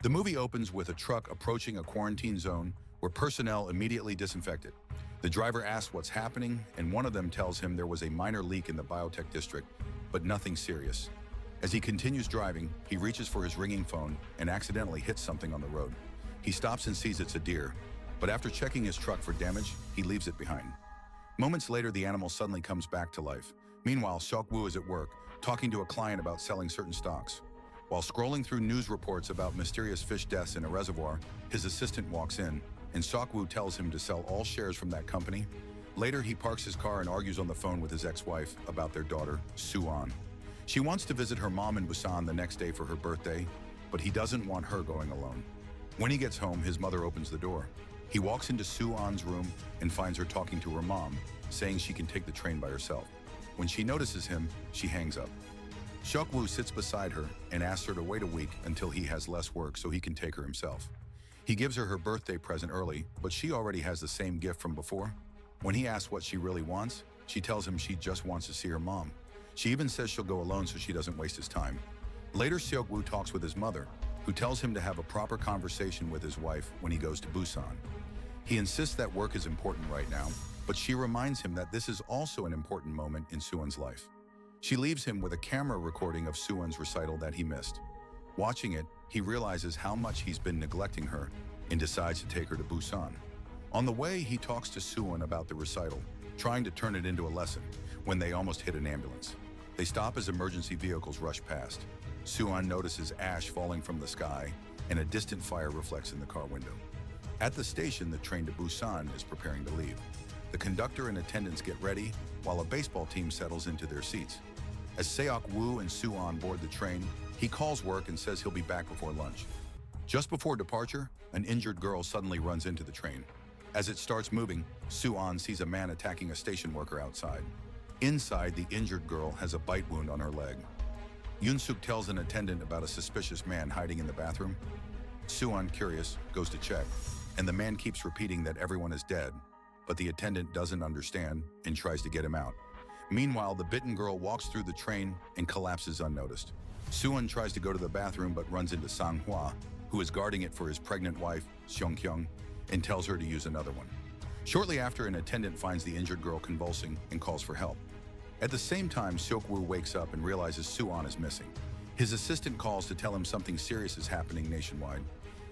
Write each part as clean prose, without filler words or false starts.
The movie opens with a truck approaching a quarantine zone where personnel immediately disinfect it. The driver asks what's happening, and one of them tells him there was a minor leak in the biotech district, but nothing serious. As he continues driving, he reaches for his ringing phone and accidentally hits something on the road. He stops and sees it's a deer, but after checking his truck for damage, he leaves it behind. Moments later, the animal suddenly comes back to life. Meanwhile, Seok-woo is at work, talking to a client about selling certain stocks. While scrolling through news reports about mysterious fish deaths in a reservoir, his assistant walks in, and Seok-woo tells him to sell all shares from that company. Later, he parks his car and argues on the phone with his ex-wife about their daughter, Soo-an. She wants to visit her mom in Busan the next day for her birthday, but he doesn't want her going alone. When he gets home, his mother opens the door. He walks into Soo-an's room and finds her talking to her mom, saying she can take the train by herself. When she notices him, she hangs up. Seok-woo sits beside her and asks her to wait a week until he has less work so he can take her himself. He gives her her birthday present early, but she already has the same gift from before. When he asks what she really wants, she tells him she just wants to see her mom. She even says she'll go alone so she doesn't waste his time. Later, Seok-woo talks with his mother, who tells him to have a proper conversation with his wife when he goes to Busan. He insists that work is important right now, but she reminds him that this is also an important moment in Soo-an's life. She leaves him with a camera recording of Soo-an's recital that he missed. Watching it, he realizes how much he's been neglecting her and decides to take her to Busan. On the way, he talks to Soo-an about the recital, trying to turn it into a lesson, when they almost hit an ambulance. They stop as emergency vehicles rush past. Soo-an notices ash falling from the sky, and a distant fire reflects in the car window. At the station, the train to Busan is preparing to leave. The conductor and attendants get ready, while a baseball team settles into their seats. As Seok-woo and Soo-an board the train, he calls work and says he'll be back before lunch. Just before departure, an injured girl suddenly runs into the train. As it starts moving, Soo-an sees a man attacking a station worker outside. Inside, the injured girl has a bite wound on her leg. Yoon-suk tells an attendant about a suspicious man hiding in the bathroom. Soo-an, curious, goes to check, and the man keeps repeating that everyone is dead, but the attendant doesn't understand and tries to get him out. Meanwhile, the bitten girl walks through the train and collapses unnoticed. Soo-an tries to go to the bathroom but runs into Sang-hwa, who is guarding it for his pregnant wife, Seong-kyung, and tells her to use another one. Shortly after, an attendant finds the injured girl convulsing and calls for help. At the same time, Seok-woo wakes up and realizes Soo-an is missing. His assistant calls to tell him something serious is happening nationwide.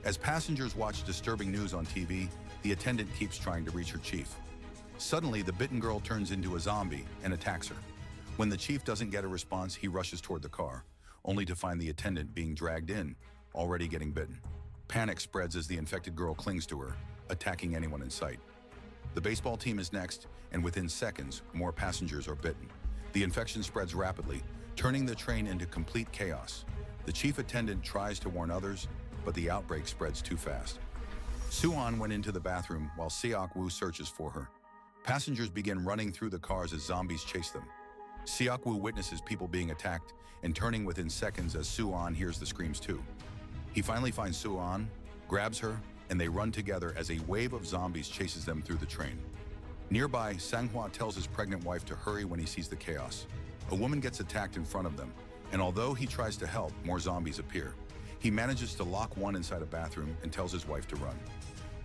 As passengers watch disturbing news on TV, the attendant keeps trying to reach her chief. Suddenly, the bitten girl turns into a zombie and attacks her. When the chief doesn't get a response, he rushes toward the car, only to find the attendant being dragged in, already getting bitten. Panic spreads as the infected girl clings to her, attacking anyone in sight. The baseball team is next, and within seconds, more passengers are bitten. The infection spreads rapidly, turning the train into complete chaos. The chief attendant tries to warn others, but the outbreak spreads too fast. Soo-an went into the bathroom while Seok-woo searches for her. Passengers begin running through the cars as zombies chase them. Seok-woo witnesses people being attacked and turning within seconds as Soo-an hears the screams too. He finally finds Soo-an, grabs her, and they run together as a wave of zombies chases them through the train. Nearby, Sang-hwa tells his pregnant wife to hurry when he sees the chaos. A woman gets attacked in front of them, and although he tries to help, more zombies appear. He manages to lock one inside a bathroom and tells his wife to run.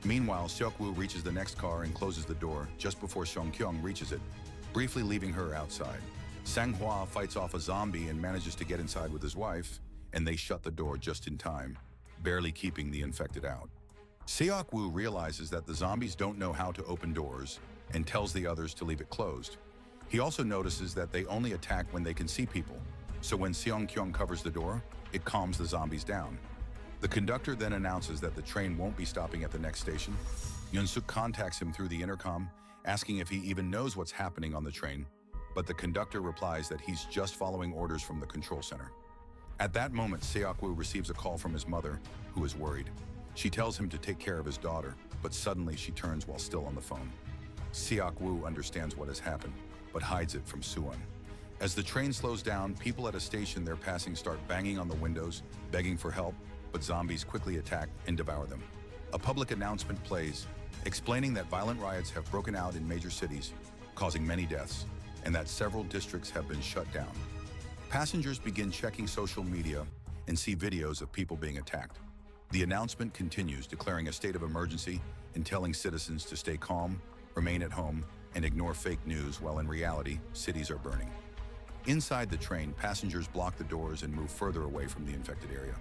Meanwhile, Seok-woo reaches the next car and closes the door just before Seong-kyung reaches it, briefly leaving her outside. Sang-hwa fights off a zombie and manages to get inside with his wife, and they shut the door just in time, barely keeping the infected out. Seok-woo realizes that the zombies don't know how to open doors and tells the others to leave it closed. He also notices that they only attack when they can see people, so when Seong-kyung covers the door, it calms the zombies down. The conductor then announces that the train won't be stopping at the next station. Yoon-suk contacts him through the intercom, asking if he even knows what's happening on the train, but the conductor replies that he's just following orders from the control center. At that moment, Seok-woo receives a call from his mother, who is worried. She tells him to take care of his daughter, but suddenly she turns while still on the phone. Seok-woo understands what has happened, but hides it from Soo-an. As the train slows down, people at a station they're passing start banging on the windows, begging for help, but zombies quickly attack and devour them. A public announcement plays, explaining that violent riots have broken out in major cities, causing many deaths, and that several districts have been shut down. Passengers begin checking social media and see videos of people being attacked. The announcement continues, declaring a state of emergency and telling citizens to stay calm, remain at home, and ignore fake news while in reality, cities are burning. Inside the train, passengers block the doors and move further away from the infected area.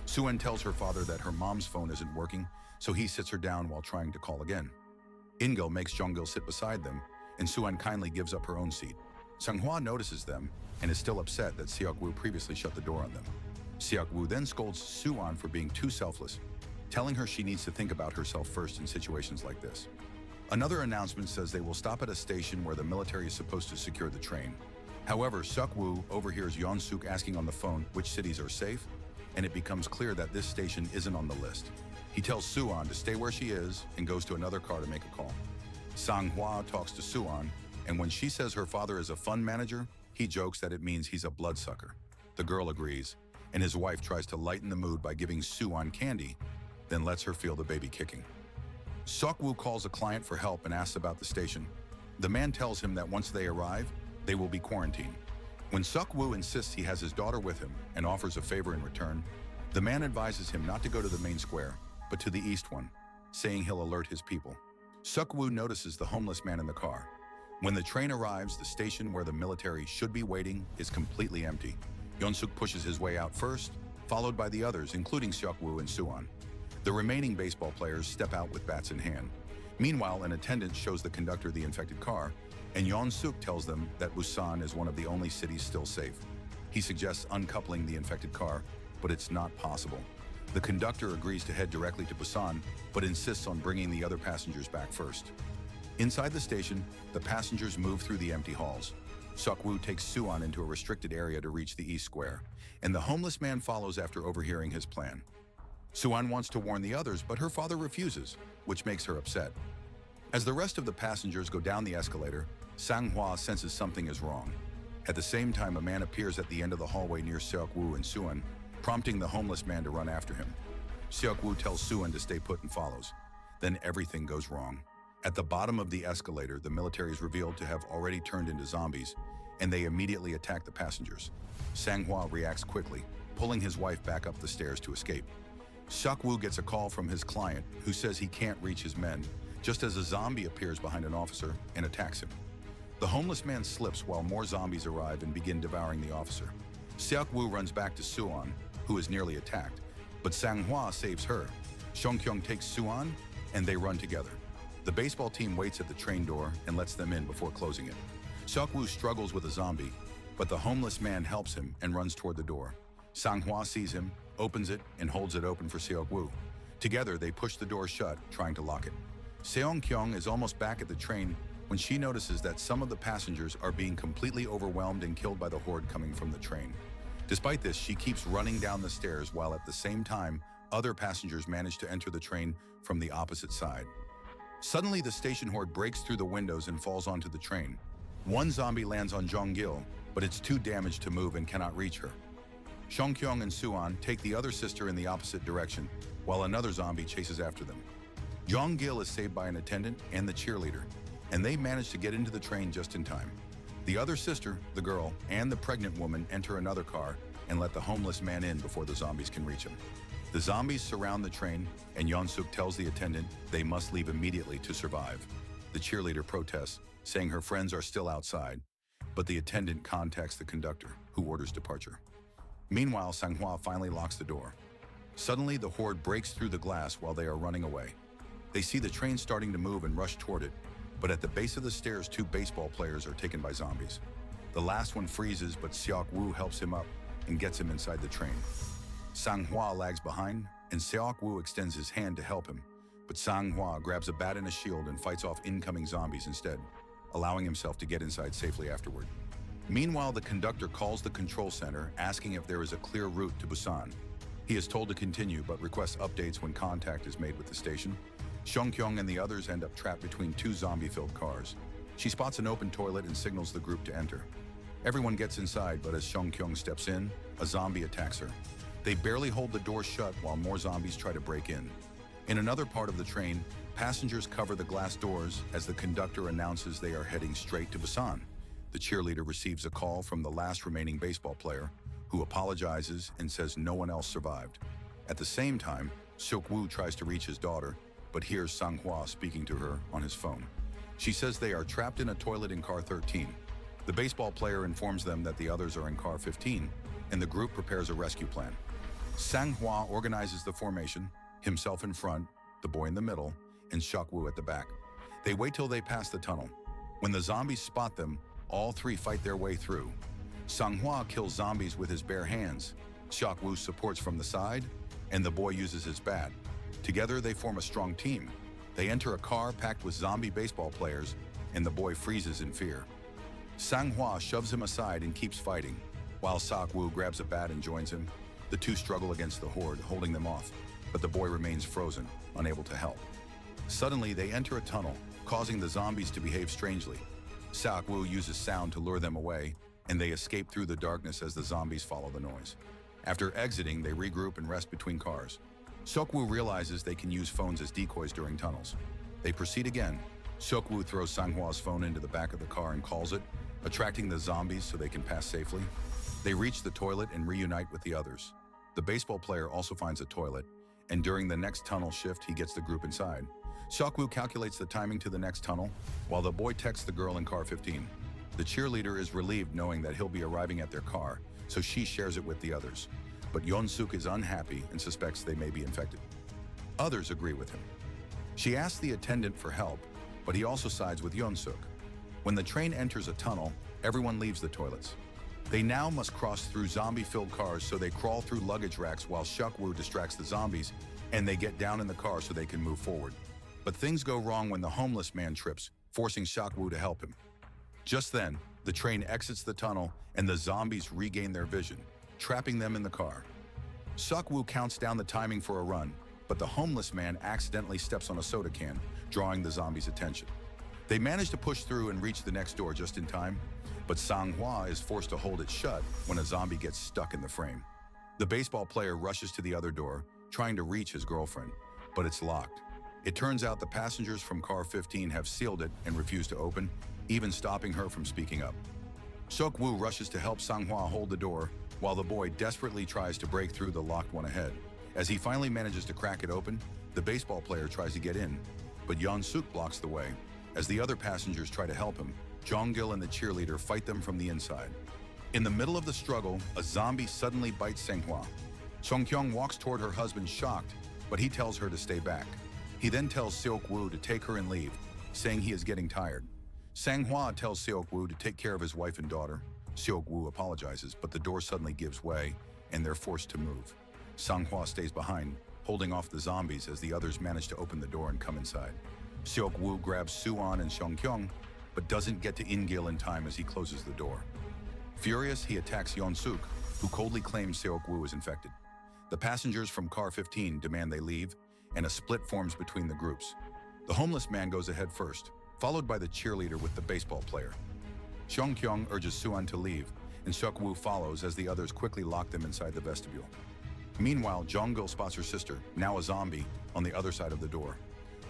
Suan tells her father that her mom's phone isn't working, so he sits her down while trying to call again. Ingil makes Jong-gil sit beside them, and Suan kindly gives up her own seat. Sang-hwa notices them and is still upset that Seok-woo previously shut the door on them. Seok-woo then scolds Suan for being too selfless, telling her she needs to think about herself first in situations like this. Another announcement says they will stop at a station where the military is supposed to secure the train. However, Seok-woo overhears Yeon-suk asking on the phone which cities are safe, and it becomes clear that this station isn't on the list. He tells Suan to stay where she is and goes to another car to make a call. Sang-hwa talks to Suan, and when she says her father is a fund manager, he jokes that it means he's a bloodsucker. The girl agrees, and his wife tries to lighten the mood by giving Suan candy, then lets her feel the baby kicking. Seok-woo calls a client for help and asks about the station. The man tells him that once they arrive, they will be quarantined. When Seok-woo insists he has his daughter with him and offers a favor in return, the man advises him not to go to the main square, but to the east one, saying he'll alert his people. Seok-woo notices the homeless man in the car. When the train arrives, the station where the military should be waiting is completely empty. Yeon-suk pushes his way out first, followed by the others, including Seok-woo and Suan. The remaining baseball players step out with bats in hand. Meanwhile, an attendant shows the conductor the infected car, and Yeon-suk tells them that Busan is one of the only cities still safe. He suggests uncoupling the infected car, but it's not possible. The conductor agrees to head directly to Busan, but insists on bringing the other passengers back first. Inside the station, the passengers move through the empty halls. Seok-woo takes Suan into a restricted area to reach the East Square, and the homeless man follows after overhearing his plan. Suan wants to warn the others, but her father refuses, which makes her upset. As the rest of the passengers go down the escalator, Sang-hwa senses something is wrong. At the same time, a man appears at the end of the hallway near Seok-woo and Suan, prompting the homeless man to run after him. Seok-woo tells Suan to stay put and follows. Then everything goes wrong. At the bottom of the escalator, the military is revealed to have already turned into zombies, and they immediately attack the passengers. Sang-hwa reacts quickly, pulling his wife back up the stairs to escape. Seok-woo gets a call from his client, who says he can't reach his men, just as a zombie appears behind an officer and attacks him. The homeless man slips while more zombies arrive and begin devouring the officer. Seok-woo runs back to Suan, who is nearly attacked, but Sang-hwa saves her. Seong-kyung takes Suan, and they run together. The baseball team waits at the train door and lets them in before closing it. Seok-woo struggles with a zombie, but the homeless man helps him and runs toward the door. Sang-hwa sees him, opens it, and holds it open for Seok-woo. Together, they push the door shut, trying to lock it. Seong-kyung is almost back at the train when she notices that some of the passengers are being completely overwhelmed and killed by the horde coming from the train. Despite this, she keeps running down the stairs while at the same time, other passengers manage to enter the train from the opposite side. Suddenly, the station horde breaks through the windows and falls onto the train. One zombie lands on Jong-gil, but it's too damaged to move and cannot reach her. Seong-kyung and Suan take the other sister in the opposite direction, while another zombie chases after them. Jong-gil is saved by an attendant and the cheerleader, and they manage to get into the train just in time. The other sister, the girl, and the pregnant woman enter another car and let the homeless man in before the zombies can reach him. The zombies surround the train, and Yeon-suk tells the attendant they must leave immediately to survive. The cheerleader protests, saying her friends are still outside, but the attendant contacts the conductor, who orders departure. Meanwhile, Sang-hwa finally locks the door. Suddenly, the horde breaks through the glass while they are running away. They see the train starting to move and rush toward it, but at the base of the stairs, two baseball players are taken by zombies. The last one freezes, but Seok-woo helps him up and gets him inside the train. Sang-hwa lags behind, and Seok-woo extends his hand to help him, but Sang-hwa grabs a bat and a shield and fights off incoming zombies instead, allowing himself to get inside safely afterward. Meanwhile, the conductor calls the control center, asking if there is a clear route to Busan. He is told to continue, but requests updates when contact is made with the station. Seong-kyung and the others end up trapped between two zombie-filled cars. She spots an open toilet and signals the group to enter. Everyone gets inside, but as Seong-kyung steps in, a zombie attacks her. They barely hold the door shut while more zombies try to break in. In another part of the train, passengers cover the glass doors as the conductor announces they are heading straight to Busan. The cheerleader receives a call from the last remaining baseball player, who apologizes and says no one else survived. At the same time, Seok-woo tries to reach his daughter, but hears Sang-hwa speaking to her on his phone. She says they are trapped in a toilet in car 13. The baseball player informs them that the others are in car 15, and the group prepares a rescue plan. Sang-hwa organizes the formation, himself in front, the boy in the middle, and Seok-woo at the back. They wait till they pass the tunnel. When the zombies spot them, all three fight their way through. Sang-hwa kills zombies with his bare hands. Seok-woo supports from the side, and the boy uses his bat. Together they form a strong team. They enter a car packed with zombie baseball players, and the boy freezes in fear. Sang-hwa shoves him aside and keeps fighting, while Seok-woo grabs a bat and joins him. The two struggle against the horde, holding them off, but the boy remains frozen, unable to help. Suddenly, they enter a tunnel, causing the zombies to behave strangely. Seok-woo uses sound to lure them away, and they escape through the darkness as the zombies follow the noise. After exiting, they regroup and rest between cars. Seok-woo realizes they can use phones as decoys during tunnels. They proceed again. Seok-woo throws Sang-hwa's phone into the back of the car and calls it, attracting the zombies so they can pass safely. They reach the toilet and reunite with the others. The baseball player also finds a toilet, and during the next tunnel shift, he gets the group inside. Seok-woo calculates the timing to the next tunnel, while the boy texts the girl in car 15. The cheerleader is relieved knowing that he'll be arriving at their car, so she shares it with the others. But Yeon is unhappy and suspects they may be infected. Others agree with him. She asks the attendant for help, but he also sides with Yeon. When the train enters a tunnel, everyone leaves the toilets. They now must cross through zombie-filled cars, so they crawl through luggage racks while Seok-woo distracts the zombies, and they get down in the car so they can move forward. But things go wrong when the homeless man trips, forcing Seok-woo to help him. Just then, the train exits the tunnel and the zombies regain their vision, trapping them in the car. Seok-woo counts down the timing for a run, but the homeless man accidentally steps on a soda can, drawing the zombies' attention. They manage to push through and reach the next door just in time, but Sang-hwa is forced to hold it shut when a zombie gets stuck in the frame. The baseball player rushes to the other door, trying to reach his girlfriend, but it's locked. It turns out the passengers from car 15 have sealed it and refuse to open, even stopping her from speaking up. Seok-woo rushes to help Sang-hwa hold the door, while the boy desperately tries to break through the locked one ahead. As he finally manages to crack it open, the baseball player tries to get in, but Yeon blocks the way. As the other passengers try to help him, Jung and the cheerleader fight them from the inside. In the middle of the struggle, a zombie suddenly bites Sang-hwa. Song-kyung walks toward her husband shocked, but he tells her to stay back. He then tells Seok-woo to take her and leave, saying he is getting tired. Sang-hwa tells Seok-woo to take care of his wife and daughter. Seok-woo apologizes, but the door suddenly gives way, and they're forced to move. Sang-hwa stays behind, holding off the zombies as the others manage to open the door and come inside. Seok-woo grabs Suwon and Song-kyung, but doesn't get to In-gil in time as he closes the door. Furious, he attacks Yeon, who coldly claims Seok-woo is infected. The passengers from car 15 demand they leave, and a split forms between the groups. The homeless man goes ahead first, followed by the cheerleader with the baseball player. Song-kyung urges Suwon to leave, and Seok-woo follows as the others quickly lock them inside the vestibule. Meanwhile, Jung spots her sister, now a zombie, on the other side of the door.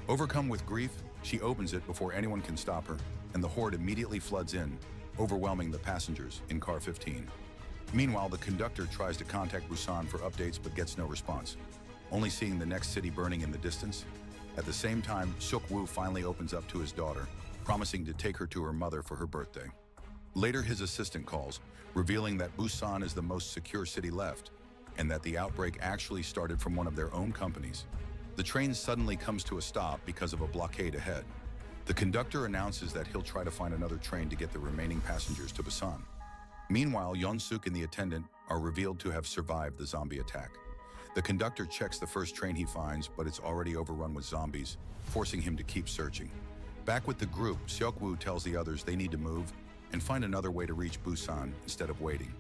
Overcome with grief, she opens it before anyone can stop her, and the horde immediately floods in, overwhelming the passengers in car 15. Meanwhile, the conductor tries to contact Busan for updates but gets no response, only seeing the next city burning in the distance. At the same time, Seok-woo finally opens up to his daughter, promising to take her to her mother for her birthday. Later, his assistant calls, revealing that Busan is the most secure city left, and that the outbreak actually started from one of their own companies. The train suddenly comes to a stop because of a blockade ahead. The conductor announces that he'll try to find another train to get the remaining passengers to Busan. Meanwhile, Yeon and the attendant are revealed to have survived the zombie attack. The conductor checks the first train he finds, but it's already overrun with zombies, forcing him to keep searching. Back with the group, Seok-woo tells the others they need to move and find another way to reach Busan instead of waiting.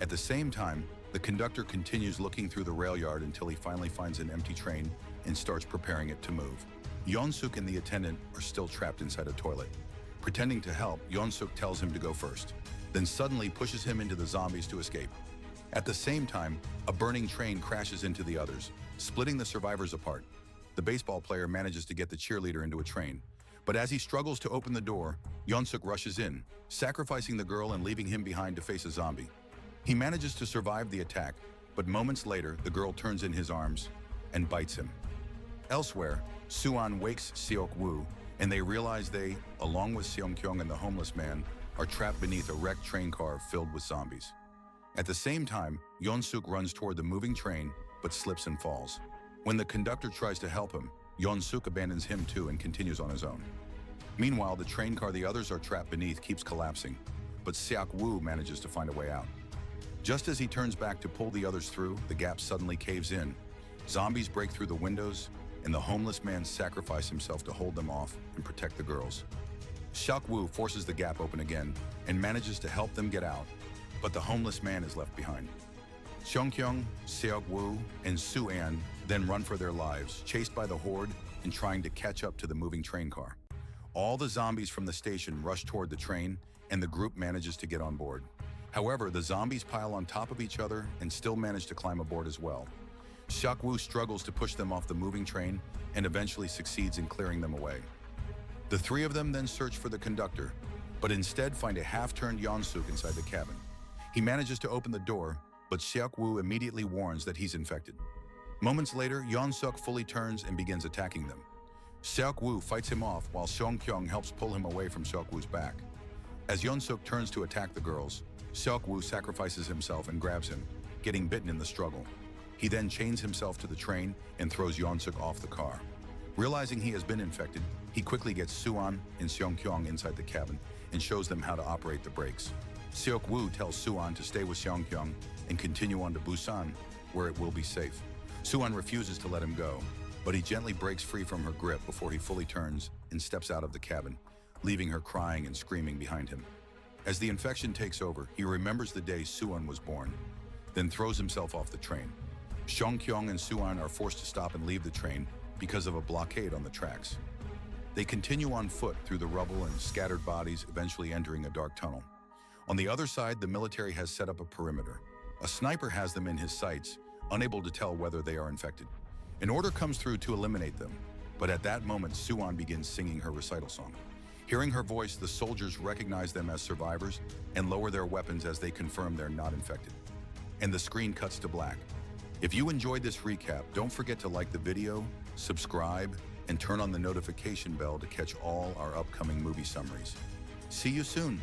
At the same time, the conductor continues looking through the rail yard until he finally finds an empty train and starts preparing it to move. Yeon and the attendant are still trapped inside a toilet. Pretending to help, Yeon tells him to go first, then suddenly pushes him into the zombies to escape. At the same time, a burning train crashes into the others, splitting the survivors apart. The baseball player manages to get the cheerleader into a train, but as he struggles to open the door, Yeon rushes in, sacrificing the girl and leaving him behind to face a zombie. He manages to survive the attack, but moments later, the girl turns in his arms, and bites him. Elsewhere, Suan wakes Seok-woo, and they realize they, along with Seong-kyung and the homeless man, are trapped beneath a wrecked train car filled with zombies. At the same time, Yeon-suk runs toward the moving train, but slips and falls. When the conductor tries to help him, Yeon-suk abandons him too and continues on his own. Meanwhile, the train car the others are trapped beneath keeps collapsing, but Seok-woo manages to find a way out. Just as he turns back to pull the others through, the gap suddenly caves in. Zombies break through the windows, and the homeless man sacrifices himself to hold them off and protect the girls. Seok-woo forces the gap open again and manages to help them get out, but the homeless man is left behind. Seong-kyung, Seok-woo, and Soo-an then run for their lives, chased by the horde and trying to catch up to the moving train car. All the zombies from the station rush toward the train, and the group manages to get on board. However, the zombies pile on top of each other and still manage to climb aboard as well. Seok-woo struggles to push them off the moving train and eventually succeeds in clearing them away. The three of them then search for the conductor, but instead find a half-turned Yeon-suk inside the cabin. He manages to open the door, but Seok-woo immediately warns that he's infected. Moments later, Yeon-suk fully turns and begins attacking them. Seok-woo fights him off while Seong-kyung helps pull him away from Seok-woo's back. As Yeon-suk turns to attack the girls, Seok-woo sacrifices himself and grabs him, getting bitten in the struggle. He then chains himself to the train and throws Yeon-suk off the car. Realizing he has been infected, he quickly gets Suan and Seong-kyung inside the cabin and shows them how to operate the brakes. Seok-woo tells Suan to stay with Seong-kyung and continue on to Busan, where it will be safe. Suan refuses to let him go, but he gently breaks free from her grip before he fully turns and steps out of the cabin, leaving her crying and screaming behind him. As the infection takes over, he remembers the day Suan was born, then throws himself off the train. Seong-kyung and Suan are forced to stop and leave the train because of a blockade on the tracks. They continue on foot through the rubble and scattered bodies, eventually entering a dark tunnel. On the other side, the military has set up a perimeter. A sniper has them in his sights, unable to tell whether they are infected. An order comes through to eliminate them, but at that moment, Suan begins singing her recital song. Hearing her voice, the soldiers recognize them as survivors and lower their weapons as they confirm they're not infected. And the screen cuts to black. If you enjoyed this recap, don't forget to like the video, subscribe, and turn on the notification bell to catch all our upcoming movie summaries. See you soon!